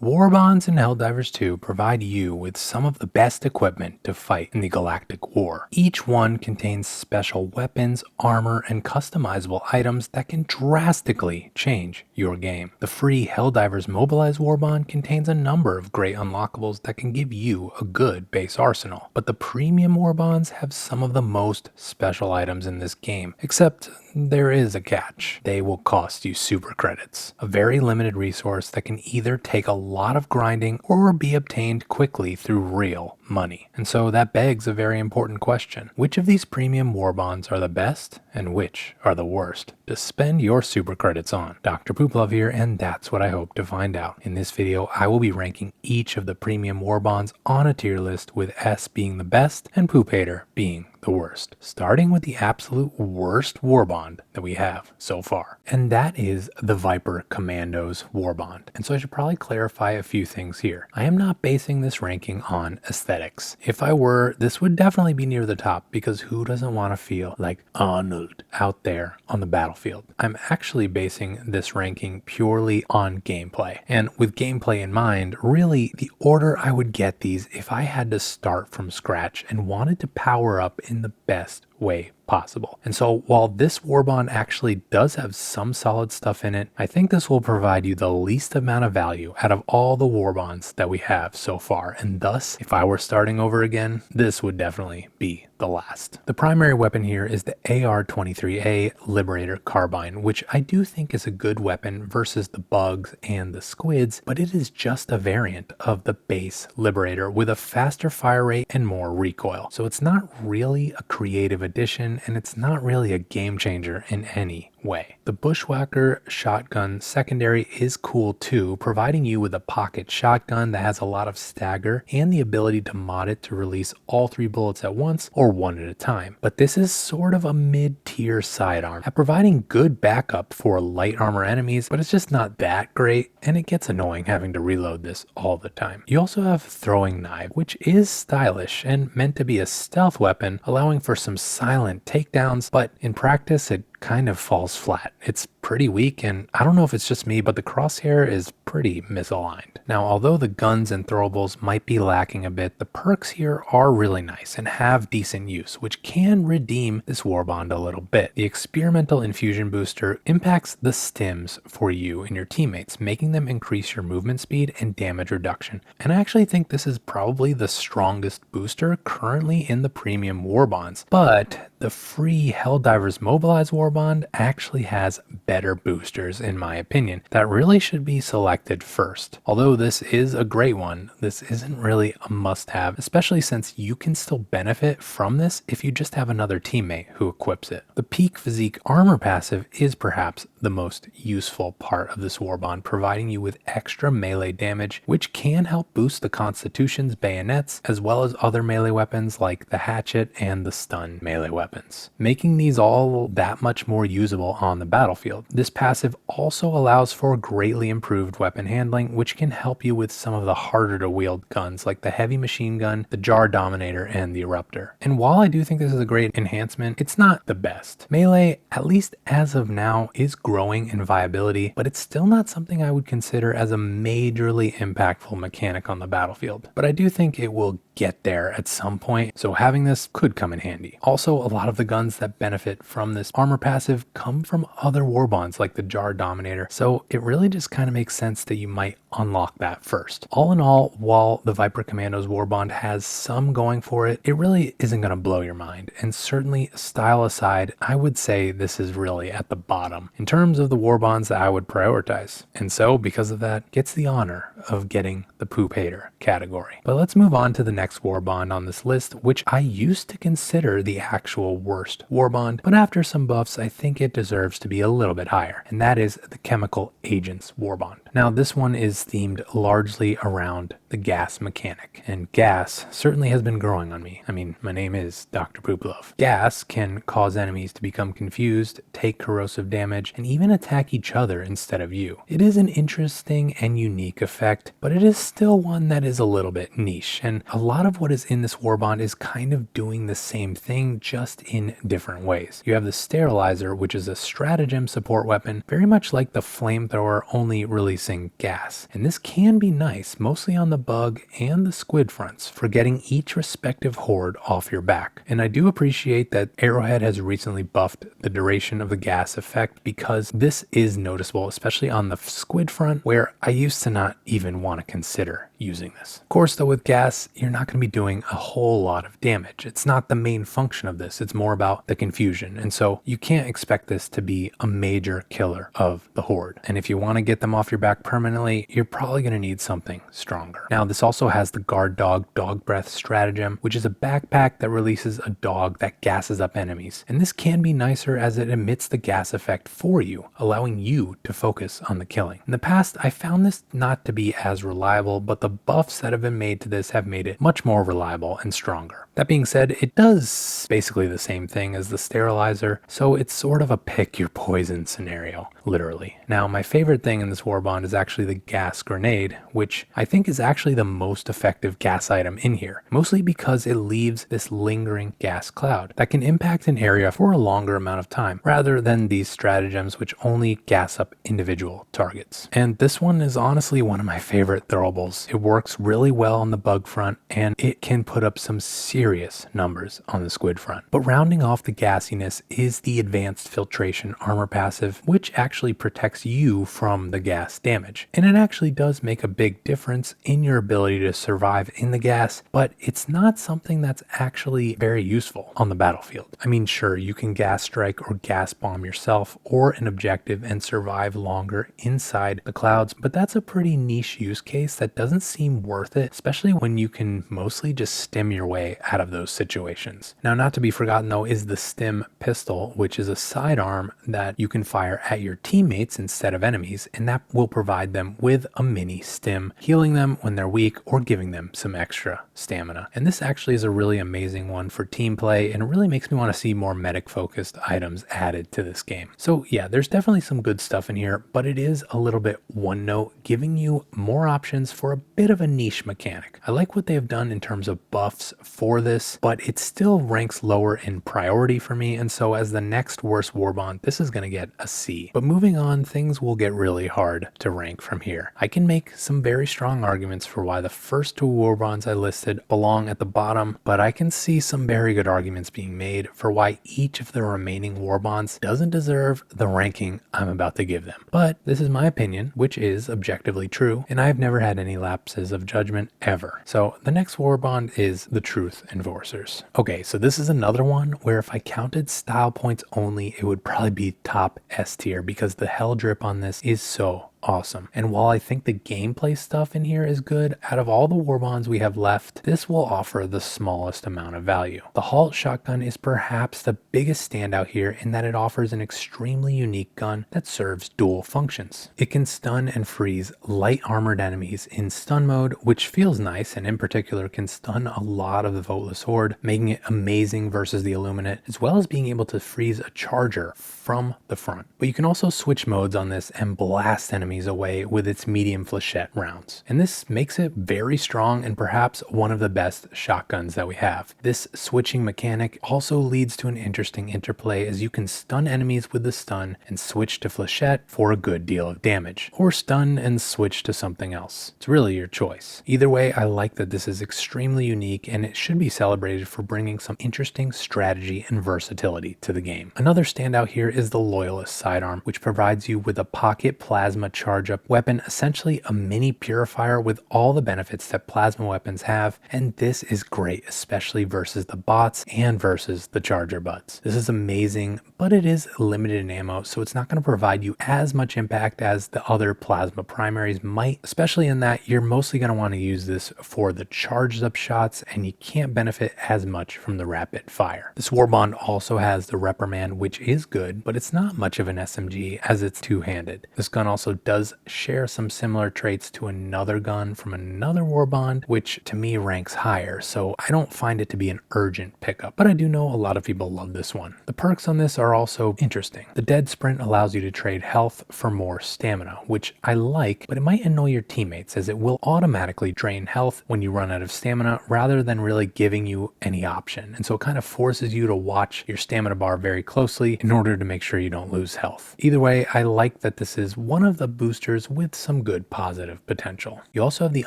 Warbonds and Helldivers 2 provide you with some of the best equipment to fight in the Galactic War. Each one contains special weapons, armor, and customizable items that can drastically change your game. The free Helldivers Mobilize Warbond contains a number of great unlockables that can give you a good base arsenal, but the premium Warbonds have some of the most special items in this game, except there is a catch. They will cost you super credits, a very limited resource that can either take a lot of grinding or be obtained quickly through real money. And so that begs a very important question. Which of these premium warbonds are the best and which are the worst to spend your super credits on? Dr. Pooplove here, and that's what I hope to find out. In this video, I will be ranking each of the premium warbonds on a tier list, with S being the best and Poop Hater being the worst, starting with the absolute worst warbond that we have so far, and that is the Viper Commandos warbond. And so I should probably clarify a few things here. I am not basing this ranking on aesthetics. If I were, this would definitely be near the top, because who doesn't want to feel like Arnold out there on the battlefield? I'm actually basing this ranking purely on gameplay, and with gameplay in mind, really the order I would get these if I had to start from scratch and wanted to power up in the best way possible. And so while this warbond actually does have some solid stuff in it, I think this will provide you the least amount of value out of all the warbonds that we have so far, and thus if I were starting over again, this would definitely be the last. The primary weapon here is the AR-23A Liberator Carbine, which I do think is a good weapon versus the bugs and the squids, but it is just a variant of the base Liberator with a faster fire rate and more recoil. So it's not really a creative addition, and it's not really a game changer in any way. The Bushwhacker shotgun secondary is cool too, providing you with a pocket shotgun that has a lot of stagger and the ability to mod it to release all 3 bullets at once or one at a time. But this is sort of a mid-tier sidearm at providing good backup for light armor enemies, but it's just not that great, and it gets annoying having to reload this all the time. You also have Throwing Knife, which is stylish and meant to be a stealth weapon, allowing for some silent takedowns, but in practice it kind of falls flat. It's pretty weak, and I don't know if it's just me, but the crosshair is pretty misaligned. Now, although the guns and throwables might be lacking a bit, the perks here are really nice and have decent use, which can redeem this warbond a little bit. The experimental infusion booster impacts the stims for you and your teammates, making them increase your movement speed and damage reduction. And I actually think this is probably the strongest booster currently in the premium warbonds, but the free Helldivers Mobilize warbond actually has better boosters, in my opinion, that really should be selected first. Although this is a great one, this isn't really a must-have, especially since you can still benefit from this if you just have another teammate who equips it. The Peak Physique armor passive is perhaps the most useful part of this warbond, providing you with extra melee damage, which can help boost the Constitution's bayonets, as well as other melee weapons like the hatchet and the stun melee weapons, making these all that much more usable on the battlefield. This passive also allows for greatly improved weapon handling, which can help you with some of the harder to wield guns like the heavy machine gun, the Jar Dominator, and the Eruptor. And while I do think this is a great enhancement, it's not the best. Melee, at least as of now, is growing in viability, but it's still not something I would consider as a majorly impactful mechanic on the battlefield. But I do think it will get there at some point, so having this could come in handy. Also, a lot of the guns that benefit from this armor passive come from other warbonds like the Jar Dominator, so it really just kind of makes sense that you might unlock that first. All in all, while the Viper Commandos warbond has some going for it, it really isn't going to blow your mind, and certainly style aside, I would say this is really at the bottom in terms of the warbonds that I would prioritize, and so because of that, gets the honor of getting the Poop Hater category. But let's move on to the next warbond on this list, which I used to consider the actual worst warbond, but after some buffs, I think it deserves to be a little bit higher, and that is the Chemical Agents warbond. Now, this one is themed largely around the gas mechanic, and gas certainly has been growing on me. I mean, my name is Dr. Pooplove. Gas can cause enemies to become confused, take corrosive damage, and even attack each other instead of you. It is an interesting and unique effect, but it is still one that is a little bit niche, and a lot of what is in this warbond is kind of doing the same thing, just just in different ways. You have the Sterilizer, which is a stratagem support weapon, very much like the Flamethrower, only releasing gas. And this can be nice, mostly on the bug and the squid fronts, for getting each respective horde off your back. And I do appreciate that Arrowhead has recently buffed the duration of the gas effect, because this is noticeable, especially on the squid front, where I used to not even want to consider using this. Of course, though, with gas, you're not going to be doing a whole lot of damage. It's not the main function of this. It's more about the confusion. And so you can't expect this to be a major killer of the horde. And if you want to get them off your back permanently, you're probably going to need something stronger. Now, this also has the Guard Dog Dog Breath stratagem, which is a backpack that releases a dog that gasses up enemies. And this can be nicer as it emits the gas effect for you, allowing you to focus on the killing. In the past, I found this not to be as reliable, but the buffs that have been made to this have made it much more reliable and stronger. That being said, it does basically the same thing as the Sterilizer, so it's sort of a pick your poison scenario, literally. Now, my favorite thing in this Warbond is actually the gas grenade, which I think is actually the most effective gas item in here, mostly because it leaves this lingering gas cloud that can impact an area for a longer amount of time, rather than these stratagems which only gas up individual targets. And this one is honestly one of my favorite throwables. It works really well on the bug front, and it can put up some serious numbers on the squid front. But rounding off the gassiness is the advanced filtration armor passive, which actually protects you from the gas damage. And it actually does make a big difference in your ability to survive in the gas, but it's not something that's actually very useful on the battlefield. I mean, sure, you can gas strike or gas bomb yourself or an objective and survive longer inside the clouds, but that's a pretty niche use case that doesn't seem worth it, especially when you can mostly just stim your way out of those situations. Now, not to be forgotten though is the stim pistol, which is a sidearm that you can fire at your teammates instead of enemies, and that will provide them with a mini stim, healing them when they're weak or giving them some extra stamina. And this actually is a really amazing one for team play, and it really makes me want to see more medic focused items added to this game. So yeah, there's definitely some good stuff in here, but it is a little bit one note, giving you more options for a bit of a niche mechanic. I like what they have done in terms of buffs for this, but it still ranks lower in priority for me, and so as the next worst Warbond, this is going to get a C. But moving on, things will get really hard to rank from here. I can make some very strong arguments for why the first two Warbonds I listed belong at the bottom, but I can see some very good arguments being made for why each of the remaining Warbonds doesn't deserve the ranking I'm about to give them. But this is my opinion, which is objectively true, and I've never had any lapses of judgment ever. So the next Warbond is the Truth Enforcers. Okay, so this is another one where if I counted style points only, it would probably be top S tier, because the hell drip on this is so awesome. And while I think the gameplay stuff in here is good, out of all the Warbonds we have left, this will offer the smallest amount of value. The Halt shotgun is perhaps the biggest standout here in that it offers an extremely unique gun that serves dual functions. It can stun and freeze light armored enemies in stun mode, which feels nice, and in particular can stun a lot of the Voteless Horde, making it amazing versus the Illuminate, as well as being able to freeze a charger from the front. But you can also switch modes on this and blast enemies away with its medium flechette rounds. And this makes it very strong and perhaps one of the best shotguns that we have. This switching mechanic also leads to an interesting interplay, as you can stun enemies with the stun and switch to flechette for a good deal of damage, or stun and switch to something else. It's really your choice. Either way, I like that this is extremely unique, and it should be celebrated for bringing some interesting strategy and versatility to the game. Another standout here is the Loyalist sidearm, which provides you with a pocket plasma charge up weapon, essentially a mini purifier with all the benefits that plasma weapons have, and this is great, especially versus the bots and versus the charger butts. This is amazing, but it is limited in ammo, so it's not going to provide you as much impact as the other plasma primaries might, especially in that you're mostly going to want to use this for the charged up shots, and you can't benefit as much from the rapid fire. This Warbond also has the Reprimand, which is good, but it's not much of an SMG as it's two-handed. This gun also does does share some similar traits to another gun from another warbond, which to me ranks higher, so I don't find it to be an urgent pickup, but I do know a lot of people love this one. The perks on this are also interesting. The dead sprint allows you to trade health for more stamina, which I like, but it might annoy your teammates as it will automatically drain health when you run out of stamina rather than really giving you any option. And so it kind of forces you to watch your stamina bar very closely in order to make sure you don't lose health. Either way, I like that this is one of the boosters with some good positive potential. You also have the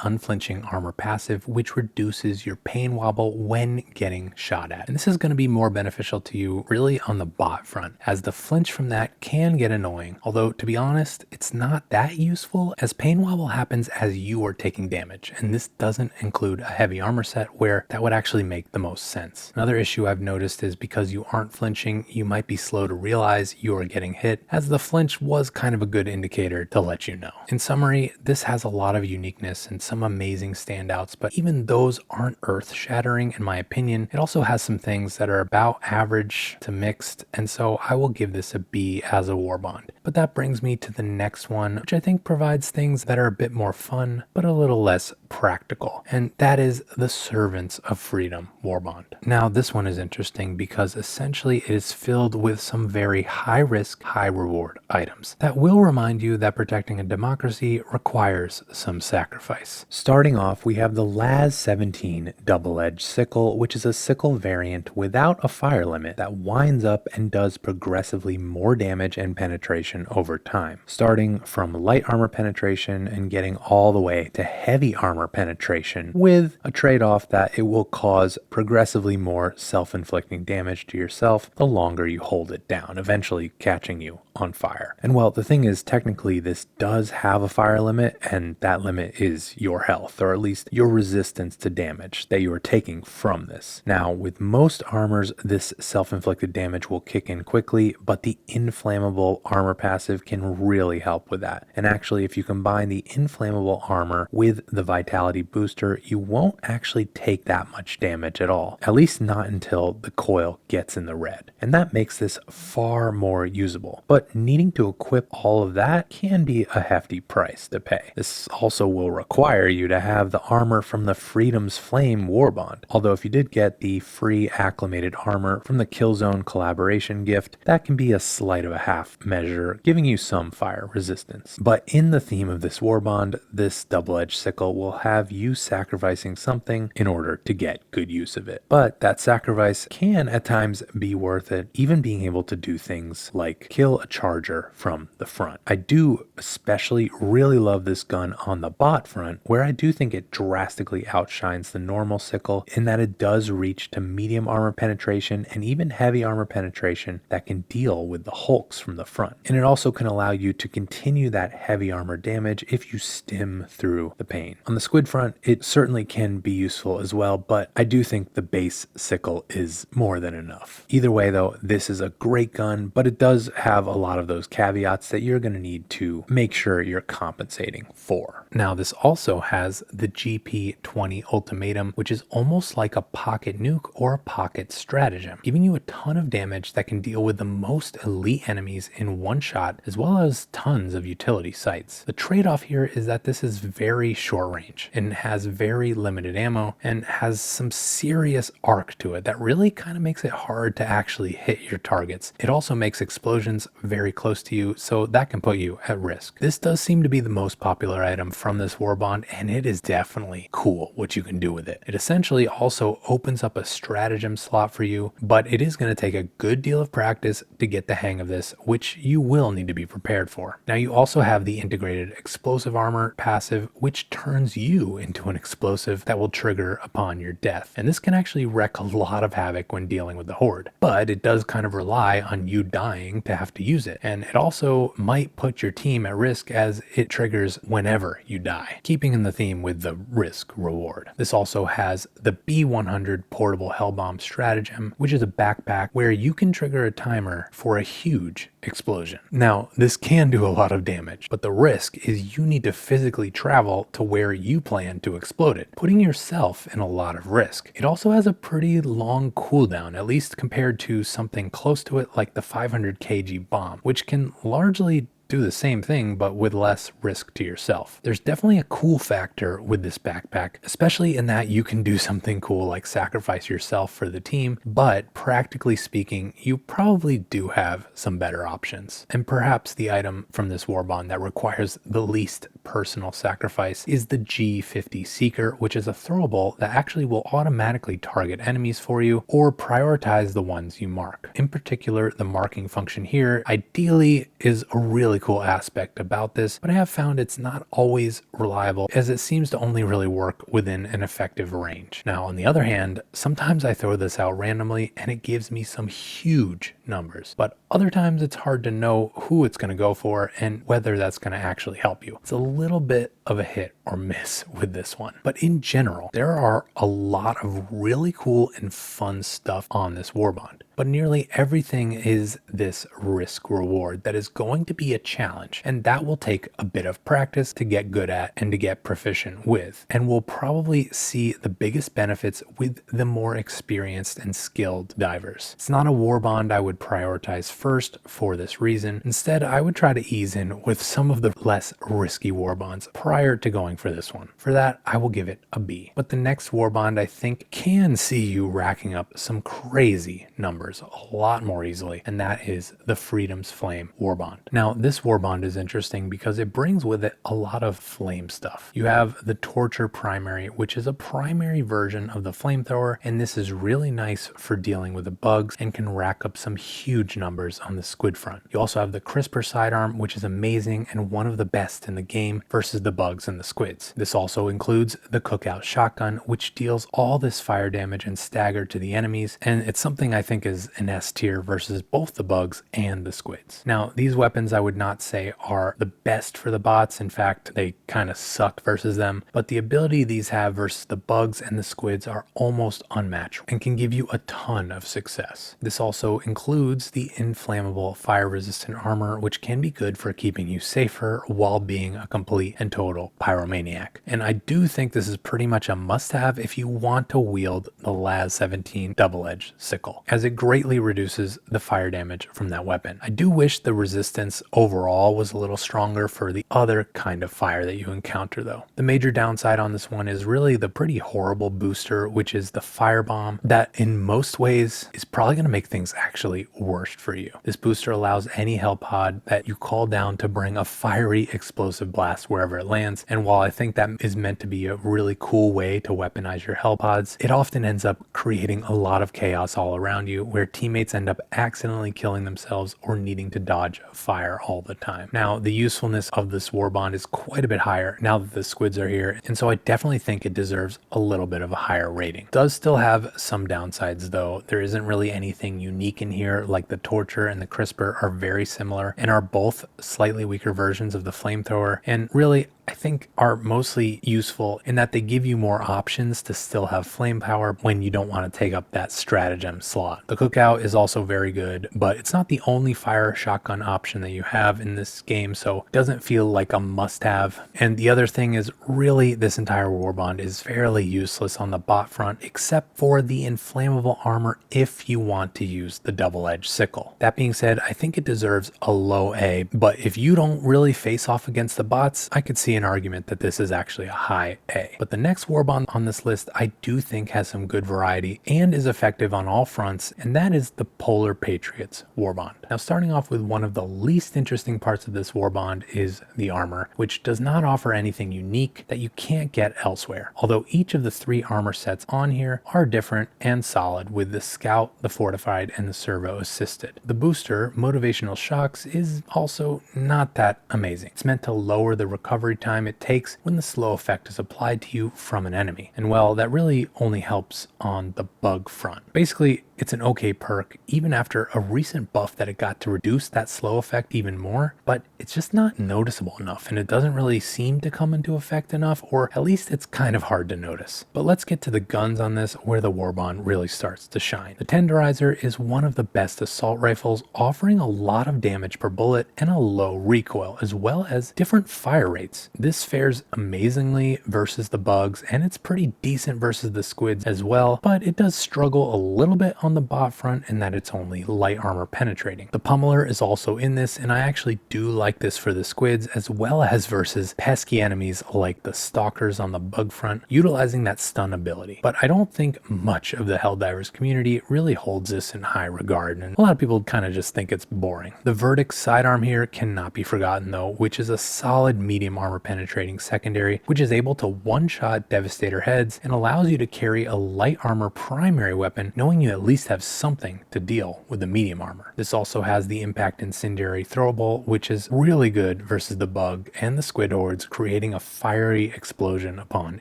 unflinching armor passive, which reduces your pain wobble when getting shot at. And this is going to be more beneficial to you really on the bot front, as the flinch from that can get annoying. Although to be honest, it's not that useful as pain wobble happens as you are taking damage. And this doesn't include a heavy armor set where that would actually make the most sense. Another issue I've noticed is because you aren't flinching, you might be slow to realize you are getting hit, as the flinch was kind of a good indicator to let you know. In summary, this has a lot of uniqueness and some amazing standouts, but even those aren't earth-shattering in my opinion. It also has some things that are about average to mixed, and so I will give this a B as a warbond. But that brings me to the next one, which I think provides things that are a bit more fun, but a little less practical, and that is the Servants of Freedom warbond. Now, this one is interesting because essentially it is filled with some very high risk, high reward items that will remind you that protecting a democracy requires some sacrifice. Starting off, we have the Laz 17 double-edged sickle, which is a sickle variant without a fire limit that winds up and does progressively more damage and penetration over time, starting from light armor penetration and getting all the way to heavy armor penetration, with a trade-off that it will cause progressively more self-inflicting damage to yourself the longer you hold it down, eventually catching you on fire. And well, the thing is, technically this does have a fire limit, and that limit is your health, or at least your resistance to damage that you are taking from this. Now, with most armors, this self-inflicted damage will kick in quickly, but the inflammable armor passive can really help with that. And actually, if you combine the inflammable armor with the vitality booster, you won't actually take that much damage at all, at least not until the coil gets in the red. And that makes this far more usable. But needing to equip all of that can be a hefty price to pay. This also will require you to have the armor from the Freedom's Flame warbond. Although if you did get the free acclimated armor from the Killzone collaboration gift, that can be a slight of a half measure, giving you some fire resistance. But in the theme of this warbond, this double-edged sickle will have you sacrificing something in order to get good use of it. But that sacrifice can at times be worth it, even being able to do things like kill a charger from the front. I do especially really love this gun on the bot front, where I do think it drastically outshines the normal sickle in that it does reach to medium armor penetration and even heavy armor penetration that can deal with the hulks from the front. And it also can allow you to continue that heavy armor damage if you stim through the pain. On the squid front, it certainly can be useful as well, but I do think the base sickle is more than enough. Either way though, this is a great gun, but it does have a lot of those caveats that you're going to need to make sure you're compensating for. Now, this also has the GP20 ultimatum, which is almost like a pocket nuke or a pocket stratagem, giving you a ton of damage that can deal with the most elite enemies in one shot, as well as tons of utility sites. The trade-off here is that this is very short range and has very limited ammo and has some serious arc to it that really kind of makes it hard to actually hit your targets. It also makes explosions very close to you, so that can put you at risk. This does seem to be the most popular item from this warbond, and it is definitely cool what you can do with it. It essentially also opens up a stratagem slot for you, but it is going to take a good deal of practice to get the hang of this, which you will need to be prepared for. Now, you also have the integrated explosive armor passive, which turns you into an explosive that will trigger upon your death. And this can actually wreak a lot of havoc when dealing with the horde, but it does kind of rely on you dying to have to use it. And it also might put your team at risk as it triggers whenever you die, keeping in the theme with the risk reward. This also has the B100 portable hell bomb stratagem, which is a backpack where you can trigger a timer for a huge explosion. Now, this can do a lot of damage, but the risk is you need to physically travel to where you plan to explode it, putting yourself in a lot of risk. It also has a pretty long cooldown, at least compared to something close to it like the 500 kg bomb, which can largely do the same thing, but with less risk to yourself. There's definitely a cool factor with this backpack, especially in that you can do something cool like sacrifice yourself for the team, but practically speaking, you probably do have some better options. And perhaps the item from this warbond that requires the least personal sacrifice is the G50 Seeker, which is a throwable that actually will automatically target enemies for you or prioritize the ones you mark. In particular, the marking function here ideally is a really cool aspect about this, but I have found it's not always reliable as it seems to only really work within an effective range. Now, on the other hand, sometimes I throw this out randomly and it gives me some huge numbers, but other times it's hard to know who it's going to go for and whether that's going to actually help you. It's a little bit of a hit or miss with this one. But in general, there are a lot of really cool and fun stuff on this warbond. But nearly everything is this risk reward that is going to be a challenge, and that will take a bit of practice to get good at and to get proficient with. And we'll probably see the biggest benefits with the more experienced and skilled divers. It's not a warbond I would prioritize first for this reason. Instead, I would try to ease in with some of the less risky warbonds prior to going for this one. For that, I will give it a B. But the next warbond I think can see you racking up some crazy numbers a lot more easily, and that is the Freedom's Flame warbond. Now, this warbond is interesting because it brings with it a lot of flame stuff. You have the Torture Primary, which is a primary version of the flamethrower, and this is really nice for dealing with the bugs and can rack up some huge numbers on the squid front. You also have the Crisper sidearm, which is amazing and one of the best in the game versus the bugs and the squids. This also includes the Cookout Shotgun, which deals all this fire damage and stagger to the enemies, and it's something I think is an S tier versus both the bugs and the squids. Now, these weapons I would not say are the best for the bots. In fact, they kind of suck versus them, but the ability these have versus the bugs and the squids are almost unmatched and can give you a ton of success. This also includes the inflammable fire resistant armor, which can be good for keeping you safer while being a complete and total pyromaniac. And I do think this is pretty much a must-have if you want to wield the Laz 17 double-edged sickle, as it greatly reduces the fire damage from that weapon. I do wish the resistance overall was a little stronger for the other kind of fire that you encounter though. The major downside on this one is really the pretty horrible booster, which is the firebomb, that in most ways is probably going to make things actually worse for you. This booster allows any hell pod that you call down to bring a fiery explosive blast wherever it lands, and while I think that is meant to be a really cool way to weaponize your hell pods, it often ends up creating a lot of chaos all around you where teammates end up accidentally killing themselves or needing to dodge fire all the time. Now, the usefulness of this warbond is quite a bit higher now that the squids are here, and so I definitely think it deserves a little bit of a higher rating. It does still have some downsides though. There isn't really anything unique in here, like the Torture and the Crisper are very similar and are both slightly weaker versions of the flamethrower, and really I think are mostly useful in that they give you more options to still have flame power when you don't want to take up that stratagem slot. The Cookout is also very good, but it's not the only fire shotgun option that you have in this game, so it doesn't feel like a must-have. And the other thing is really this entire warbond is fairly useless on the bot front except for the inflammable armor if you want to use the double-edged sickle. That being said, I think it deserves a low A, but if you don't really face off against the bots, I could see an argument that this is actually a high A. But the next warbond on this list I do think has some good variety and is effective on all fronts, and that is the Polar Patriots warbond. Now, starting off with one of the least interesting parts of this warbond is the armor, which does not offer anything unique that you can't get elsewhere, although each of the 3 armor sets on here are different and solid, with the Scout, the Fortified, and the Servo Assisted. The booster, Motivational Shocks, is also not that amazing. It's meant to lower the recovery time it takes when the slow effect is applied to you from an enemy, and well, that really only helps on the bug front. Basically, it's an okay perk even after a recent buff that it got to reduce that slow effect even more, but it's just not noticeable enough and it doesn't really seem to come into effect enough, or at least it's kind of hard to notice. But let's get to the guns on this, where the warbond really starts to shine. The Tenderizer is one of the best assault rifles, offering a lot of damage per bullet and a low recoil, as well as different fire rates. This fares amazingly versus the bugs, and it's pretty decent versus the squids as well, but it does struggle a little bit on on the bot front in that it's only light armor penetrating. The pummeler is also in this, and I actually do like this for the squids as well as versus pesky enemies like the stalkers on the bug front, utilizing that stun ability. But I don't think much of the Helldivers community really holds this in high regard, and a lot of people kind of just think it's boring. The Verdict sidearm here cannot be forgotten though, which is a solid medium armor penetrating secondary, which is able to one-shot Devastator heads and allows you to carry a light armor primary weapon, knowing you at least have something to deal with the medium armor. This also has the impact incendiary throwable, which is really good versus the bug and the squid hordes, creating a fiery explosion upon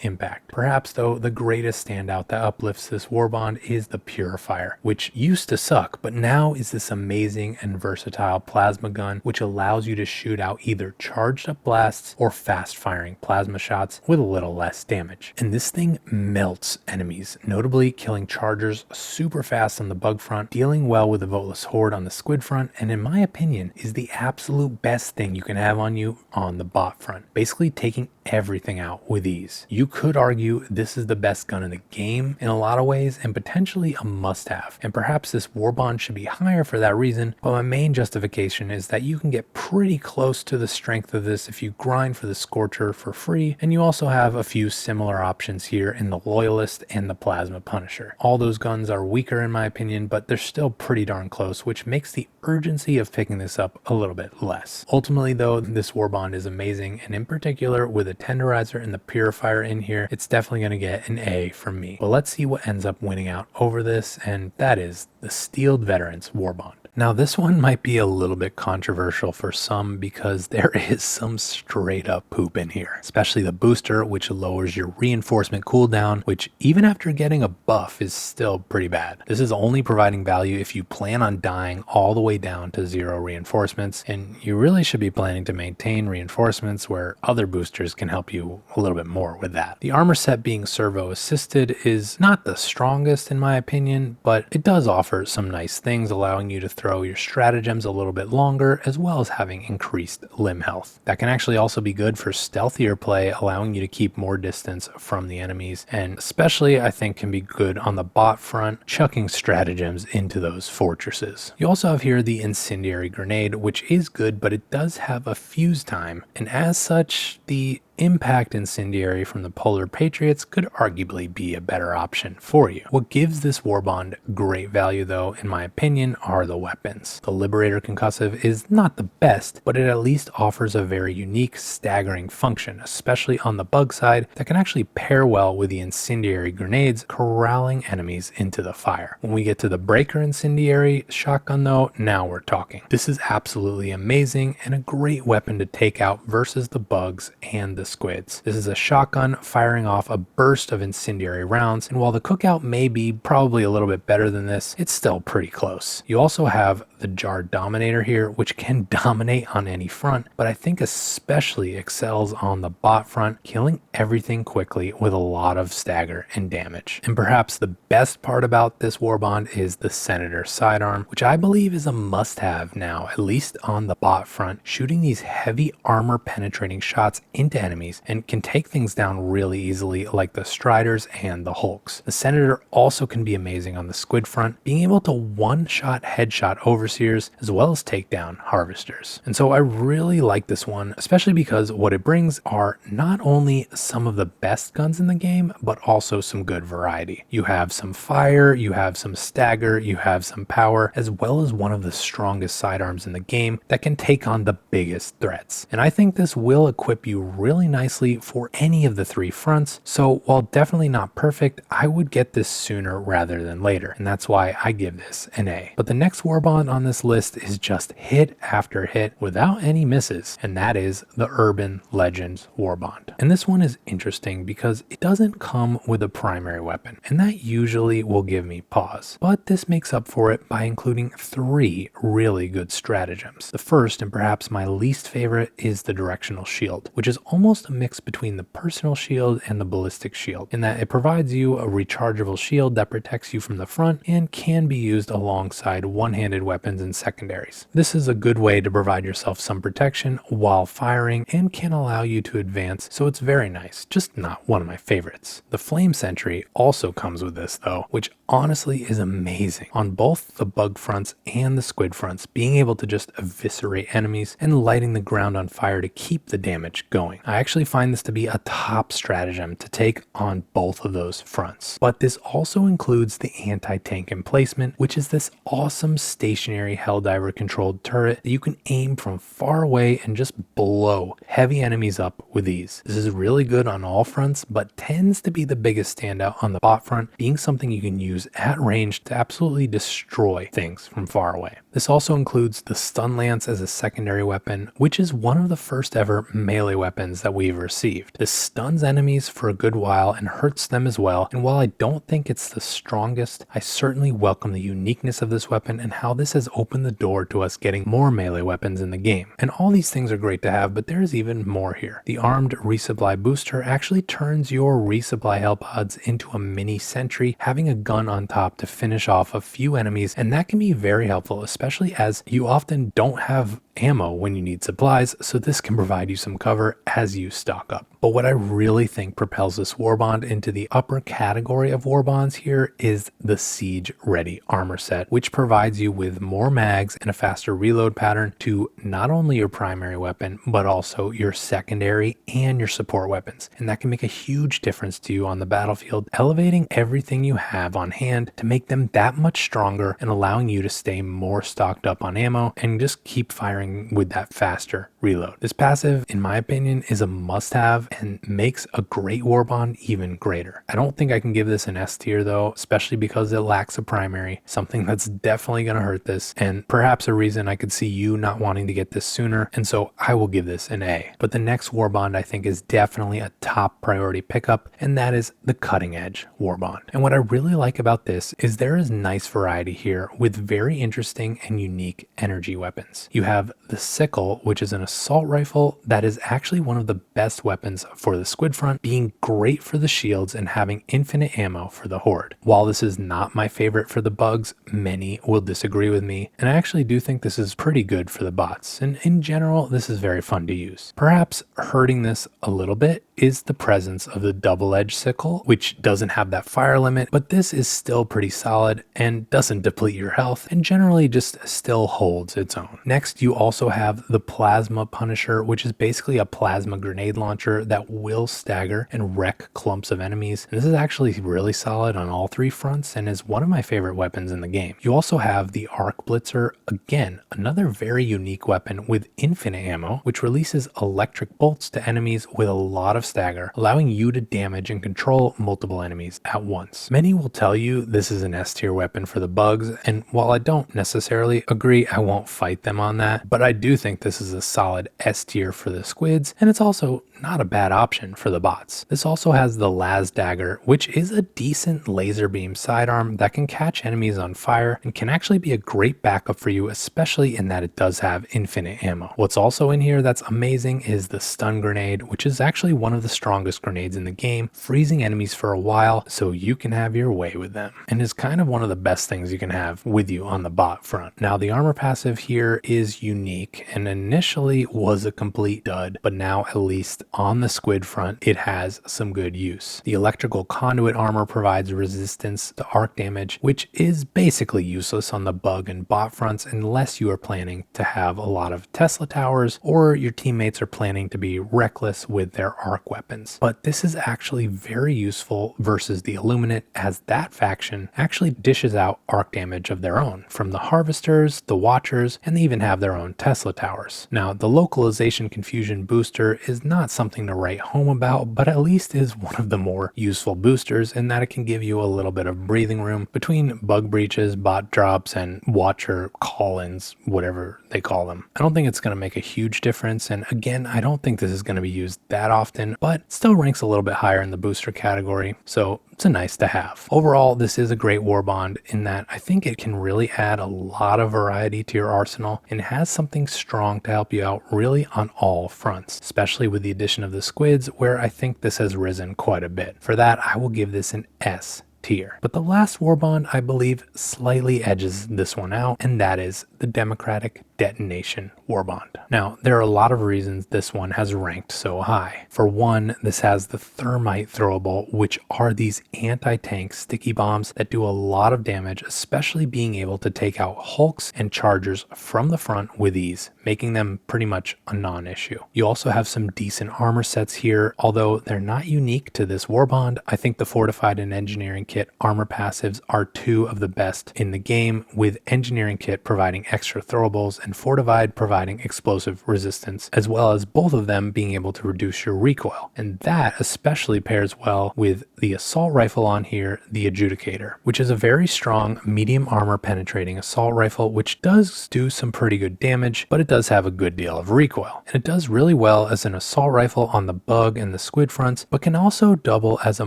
impact. Perhaps though the greatest standout that uplifts this warbond is the Purifier, which used to suck but now is this amazing and versatile plasma gun which allows you to shoot out either charged up blasts or fast firing plasma shots with a little less damage. And this thing melts enemies, notably killing chargers super fast on the bug front, dealing well with the voteless horde on the squid front, and in my opinion is the absolute best thing you can have on you on the bot front, basically taking everything out with ease. You could argue this is the best gun in the game in a lot of ways and potentially a must-have, and perhaps this warbond should be higher for that reason, but my main justification is that you can get pretty close to the strength of this if you grind for the Scorcher for free, and you also have a few similar options here in the Loyalist and the Plasma Punisher. All those guns are weaker in my opinion, but they're still pretty darn close, which makes the urgency of picking this up a little bit less. Ultimately though, this warbond is amazing, and in particular with the Tenderizer and the Purifier in here, it's definitely going to get an A from me. But let's see what ends up winning out over this, and that is the Steeled Veterans Warbond. Now this one might be a little bit controversial for some because there is some straight up poop in here, especially the booster, which lowers your reinforcement cooldown, which even after getting a buff is still pretty bad. This is only providing value if you plan on dying all the way down to 0 reinforcements, and you really should be planning to maintain reinforcements where other boosters can help you a little bit more with that. The armor set being servo assisted is not the strongest in my opinion, but it does offer some nice things, allowing you to throw your stratagems a little bit longer, as well as having increased limb health. That can actually also be good for stealthier play, allowing you to keep more distance from the enemies, and especially I think can be good on the bot front, chucking stratagems into those fortresses. You also have here the Incendiary Grenade, which is good, but it does have a fuse time, and as such, the Impact Incendiary from the Polar Patriots could arguably be a better option for you. What gives this warbond great value though, in my opinion, are the weapons. The Liberator Concussive is not the best, but it at least offers a very unique staggering function, especially on the bug side, that can actually pair well with the Incendiary Grenades, corralling enemies into the fire. When we get to the Breaker Incendiary shotgun though, now we're talking. This is absolutely amazing and a great weapon to take out versus the bugs and the squids. This is a shotgun firing off a burst of incendiary rounds, and while the cookout may be probably a little bit better than this, it's still pretty close. You also have the Jar Dominator here, which can dominate on any front, but I think especially excels on the bot front, killing everything quickly with a lot of stagger and damage. And perhaps the best part about this warbond is the Senator sidearm, which I believe is a must-have now, at least on the bot front, shooting these heavy armor penetrating shots into enemies and can take things down really easily like the Striders and the Hulks. The Senator also can be amazing on the squid front, being able to one-shot headshot overseers as well as take down harvesters. And so I really like this one, especially because what it brings are not only some of the best guns in the game, but also some good variety. You have some fire, you have some stagger, you have some power, as well as one of the strongest sidearms in the game that can take on the biggest threats. And I think this will equip you really nicely for any of the three fronts, so while definitely not perfect, I would get this sooner rather than later, and that's why I give this an A. But the next warbond on this list is just hit after hit without any misses, and that is the Urban Legends Warbond. And this one is interesting because it doesn't come with a primary weapon, and that usually will give me pause, but this makes up for it by including 3 really good stratagems. The first, and perhaps my least favorite, is the Directional Shield, which is almost almost a mix between the personal shield and the ballistic shield, in that it provides you a rechargeable shield that protects you from the front and can be used alongside one-handed weapons and secondaries. This is a good way to provide yourself some protection while firing and can allow you to advance, so it's very nice, just not one of my favorites. The Flame Sentry also comes with this though, which honestly is amazing on both the bug fronts and the squid fronts, being able to just eviscerate enemies and lighting the ground on fire to keep the damage going. I actually find this to be a top stratagem to take on both of those fronts. But this also includes the anti-tank emplacement, which is this awesome stationary Helldiver controlled turret that you can aim from far away and just blow heavy enemies up with ease. This is really good on all fronts, but tends to be the biggest standout on the bot front, being something you can use at range to absolutely destroy things from far away. This also includes the Stun Lance as a secondary weapon, which is one of the first ever melee weapons that we've received. This stuns enemies for a good while and hurts them as well, and while I don't think it's the strongest, I certainly welcome the uniqueness of this weapon and how this has opened the door to us getting more melee weapons in the game. And all these things are great to have, but there's even more here. The armed resupply booster actually turns your resupply hell pods into a mini sentry, having a gun on top to finish off a few enemies, and that can be very helpful, especially as you often don't have ammo when you need supplies, so this can provide you some cover as you stock up. But what I really think propels this warbond into the upper category of warbonds here is the Siege Ready armor set, which provides you with more mags and a faster reload pattern to not only your primary weapon, but also your secondary and your support weapons. And that can make a huge difference to you on the battlefield, elevating everything you have on hand to make them that much stronger and allowing you to stay more stocked up on ammo and just keep firing with that faster reload. This passive, in my opinion, is a must-have and makes a great warbond even greater. I don't think I can give this an S tier though, especially because it lacks a primary, something that's definitely going to hurt this, and perhaps a reason I could see you not wanting to get this sooner, and so I will give this an A. But the next warbond I think is definitely a top priority pickup, and that is the Cutting Edge warbond. And what I really like about this is there is nice variety here with very interesting and unique energy weapons. You have the Sickle, which is an assault rifle that is actually one of the best weapons for the squid front, being great for the shields and having infinite ammo for the horde. While this is not my favorite for the bugs, many will disagree with me, and I actually do think this is pretty good for the bots, and in general this is very fun to use. Perhaps hurting this a little bit is the presence of the double-edged sickle, which doesn't have that fire limit, but this is still pretty solid and doesn't deplete your health and generally just still holds its own. Next, you also have the Plasma Punisher, which is basically a plasma grenade launcher that will stagger and wreck clumps of enemies. And this is actually really solid on all three fronts and is one of my favorite weapons in the game. You also have the Arc Blitzer, again, another very unique weapon with infinite ammo, which releases electric bolts to enemies with a lot of stagger, allowing you to damage and control multiple enemies at once. Many will tell you this is an S tier weapon for the bugs, and while I don't necessarily agree, I won't fight them on that, but I do think this is a solid S tier for the squids, and it's also not a bad option for the bots. This also has the Las Dagger, which is a decent laser beam sidearm that can catch enemies on fire and can actually be a great backup for you, especially in that it does have infinite ammo. What's also in here that's amazing is the Stun Grenade, which is actually one of the strongest grenades in the game, freezing enemies for a while so you can have your way with them, and is kind of one of the best things you can have with you on the bot front. Now, the armor passive here is unique and initially was a complete dud, but now at least on the squid front, it has some good use. The electrical conduit armor provides resistance to arc damage, which is basically useless on the bug and bot fronts unless you are planning to have a lot of Tesla towers or your teammates are planning to be reckless with their arc weapons. But this is actually very useful versus the Illuminate, as that faction actually dishes out arc damage of their own from the Harvesters, the Watchers, and they even have their own Tesla towers. Now, the localization confusion booster is not something to write home about, but at least is one of the more useful boosters in that it can give you a little bit of breathing room between bug breaches, bot drops, and Watcher call-ins, whatever they call them. I don't think it's going to make a huge difference, and again, I don't think this is going to be used that often, but still ranks a little bit higher in the booster category, so it's a nice to have. Overall, this is a great warbond in that I think it can really add a lot of variety to your arsenal and has something strong to help you out really on all fronts, especially with the addition edition of the squids, where I think this has risen quite a bit. For that, I will give this an S tier. But the last warbond, I believe, slightly edges this one out, and that is the Democratic Detonation Warbond. Now, there are a lot of reasons this one has ranked so high. For one, this has the thermite throwable, which are these anti-tank sticky bombs that do a lot of damage, especially being able to take out hulks and chargers from the front with ease, making them pretty much a non-issue. You also have some decent armor sets here, although they're not unique to this warbond. I think the Fortified and Engineering Kit armor passives are two of the best in the game, with Engineering Kit providing extra throwables and Fortified providing explosive resistance, as well as both of them being able to reduce your recoil. And that especially pairs well with the assault rifle on here, the Adjudicator, which is a very strong medium armor penetrating assault rifle, which does do some pretty good damage, but it does have a good deal of recoil. And it does really well as an assault rifle on the bug and the squid fronts, but can also double as a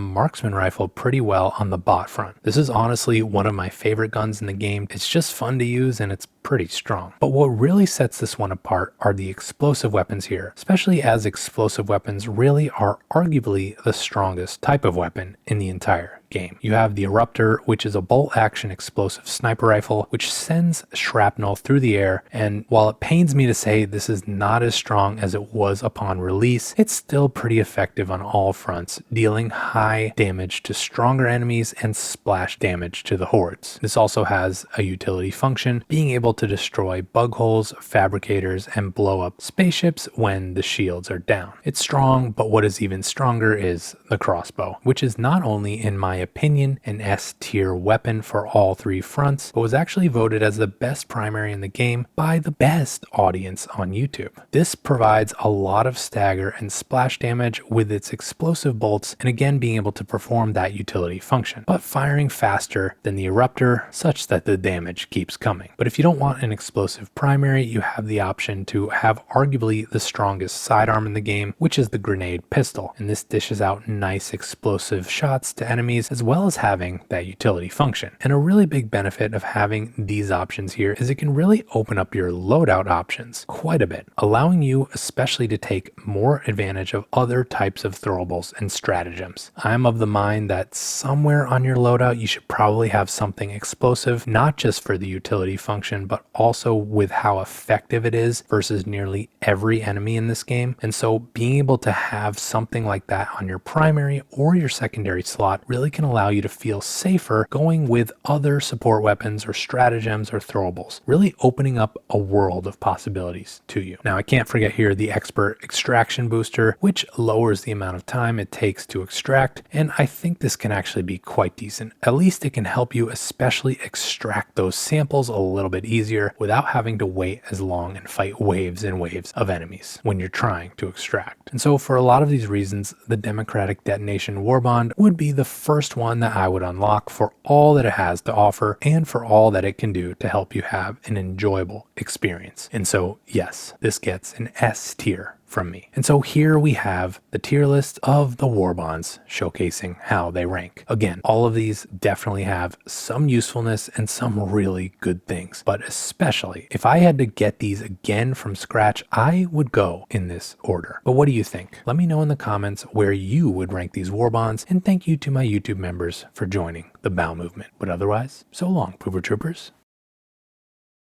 marksman rifle pretty well on the bot front. This is honestly one of my favorite guns in the game. It's just fun to use and it's pretty strong. But what really sets this one apart are the explosive weapons here, especially as explosive weapons really are arguably the strongest type of weapon in the entire game. You have the Eruptor, which is a bolt action explosive sniper rifle, which sends shrapnel through the air. And while it pains me to say this is not as strong as it was upon release, it's still pretty effective on all fronts, dealing high damage to stronger enemies and splash damage to the hordes. This also has a utility function, being able to destroy bug holes, fabricators, and blow up spaceships when the shields are down. It's strong, but what is even stronger is the crossbow, which is not only, in my opinion, an S tier weapon for all three fronts, but was actually voted as the best primary in the game by the best audience on YouTube. This provides a lot of stagger and splash damage with its explosive bolts, and again being able to perform that utility function, but firing faster than the Eruptor such that the damage keeps coming. But if you don't want an explosive primary, you have the option to have arguably the strongest sidearm in the game, which is the grenade pistol, and this dishes out nice explosive shots to enemies as well as having that utility function. And a really big benefit of having these options here is it can really open up your loadout options quite a bit, allowing you especially to take more advantage of other types of throwables and stratagems. I'm of the mind that somewhere on your loadout you should probably have something explosive, not just for the utility function, but also with how effective it is versus nearly every enemy in this game. And so being able to have something like that on your primary or your secondary slot really can allow you to feel safer going with other support weapons or stratagems or throwables, really opening up a world of possibilities to you. Now, I can't forget here the Expert Extraction Booster, which lowers the amount of time it takes to extract, and I think this can actually be quite decent. At least it can help you especially extract those samples a little bit easier without having to wait as long and fight waves and waves of enemies when you're trying to extract. And so for a lot of these reasons, the Democratic Detonation Warbond would be the first one that I would unlock for all that it has to offer and for all that it can do to help you have an enjoyable experience. And so yes, this gets an S tier from me. And so here we have the tier list of the warbonds showcasing how they rank. Again, all of these definitely have some usefulness and some really good things, but especially if I had to get these again from scratch, I would go in this order. But what do you think? Let me know in the comments where you would rank these warbonds, and thank you to my YouTube members for joining the Bowel Movement. But otherwise, so long, Pooper Troopers.